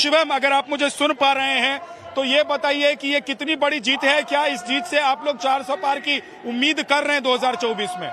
शिवम, अगर आप मुझे सुन पा रहे हैं तो ये बताइए कि ये कितनी बड़ी जीत है। क्या इस जीत से आप लोग 400 पार की उम्मीद कर रहे हैं 2024 में?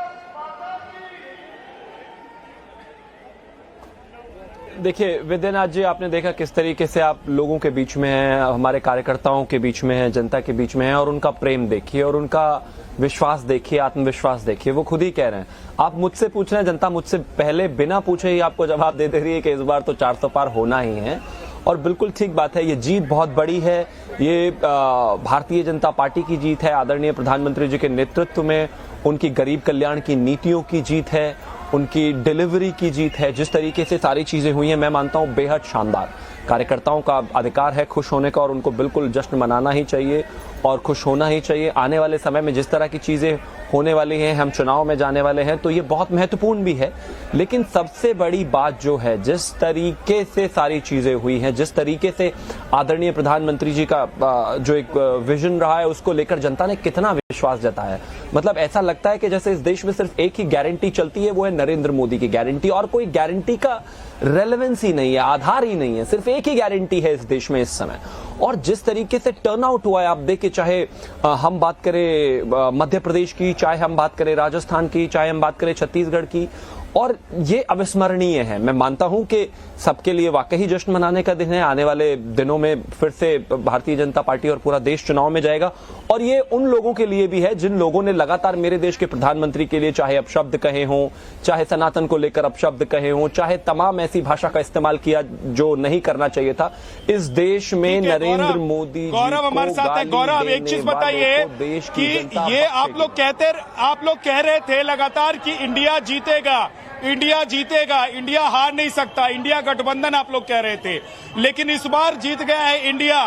देखिए विद्यानाथ जी, आपने देखा किस तरीके से आप लोगों के बीच में हैं, हमारे कार्यकर्ताओं के बीच में हैं, जनता के बीच में हैं, और उनका प्रेम देखिए और उनका विश्वास देखिए, आत्मविश्वास देखिए। वो खुद ही कह रहे हैं, आप मुझसे पूछ रहे हैं, जनता मुझसे पहले बिना पूछे ही आपको जवाब दे रही है कि इस बार तो 400 पार होना ही है। और बिल्कुल ठीक बात है, ये जीत बहुत बड़ी है। ये भारतीय जनता पार्टी की जीत है, आदरणीय प्रधानमंत्री जी के नेतृत्व में उनकी गरीब कल्याण की नीतियों की जीत है, उनकी डिलीवरी की जीत है। जिस तरीके से सारी चीजें हुई हैं, मैं मानता हूं बेहद शानदार। कार्यकर्ताओं का अधिकार है खुश होने का और उनको बिल्कुल जश्न मनाना ही चाहिए और खुश होना ही चाहिए। आने वाले समय में जिस तरह की चीजें होने वाली हैं, हम चुनाव में जाने वाले हैं, तो ये बहुत महत्वपूर्ण भी है। लेकिन सबसे बड़ी बात जो है, जिस तरीके से सारी चीजें हुई हैं, जिस तरीके से आदरणीय प्रधानमंत्री जी का जो एक विजन रहा है, उसको लेकर जनता ने कितना विश्वास जताया है। मतलब ऐसा लगता है कि जैसे इस देश में सिर्फ एक ही गारंटी चलती है, वो है नरेंद्र मोदी की गारंटी, और कोई गारंटी का रेलेवेंस ही नहीं है, आधार ही नहीं है। सिर्फ एक ही गारंटी है इस देश में इस समय। और जिस तरीके से टर्नआउट हुआ है, आप देखिए, चाहे हम बात करें मध्य प्रदेश की, चाहे हम बात करें राजस्थान की, चाहे हम बात करें छत्तीसगढ़ की, और ये अविस्मरणीय है। मैं मानता हूं कि सबके लिए वाकई जश्न मनाने का दिन है। आने वाले दिनों में फिर से भारतीय जनता पार्टी और पूरा देश चुनाव में जाएगा, और ये उन लोगों के लिए भी है जिन लोगों ने लगातार मेरे देश के प्रधानमंत्री के लिए चाहे अपशब्द कहे हों, चाहे सनातन को लेकर अपशब्द कहे हों, चाहे तमाम ऐसी भाषा का इस्तेमाल किया जो नहीं करना चाहिए था। इस देश में नरेंद्र मोदी जी, गौरव हमारे साथ है। गौरव, एक चीज बताइए कि ये आप लोग कह रहे थे लगातार कि इंडिया जीतेगा, इंडिया जीतेगा, इंडिया हार नहीं सकता, इंडिया गठबंधन आप लोग कह रहे थे, लेकिन इस बार जीत गया है इंडिया।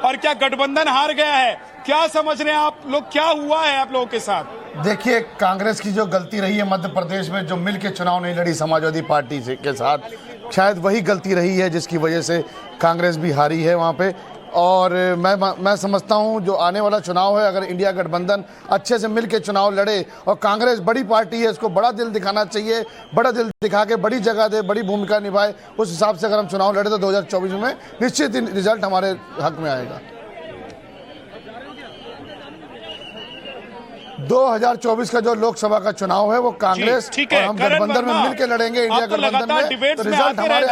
और क्या गठबंधन हार गया है? क्या समझ रहे हैं आप लोग, क्या हुआ है आप लोगों के साथ? देखिए, कांग्रेस की जो गलती रही है मध्य प्रदेश में, जो मिल के चुनाव नहीं लड़ी समाजवादी पार्टी से के साथ, शायद वही गलती रही है जिसकी वजह से कांग्रेस भी हारी है वहाँ पे। और मैं समझता हूँ जो आने वाला चुनाव है, अगर इंडिया गठबंधन अच्छे से मिल के चुनाव लड़े, और कांग्रेस बड़ी पार्टी है, इसको बड़ा दिल दिखाना चाहिए, बड़ा दिल दिखा के बड़ी जगह दे, बड़ी भूमिका निभाए, उस हिसाब से अगर हम चुनाव लड़े तो 2024 में निश्चित रिजल्ट हमारे हक में आएगा। 2024 का जो लोकसभा का चुनाव है वो कांग्रेस और हम गठबंधन में मिलकर लड़ेंगे, इंडिया गठबंधन में, तो रिजल्ट हमारे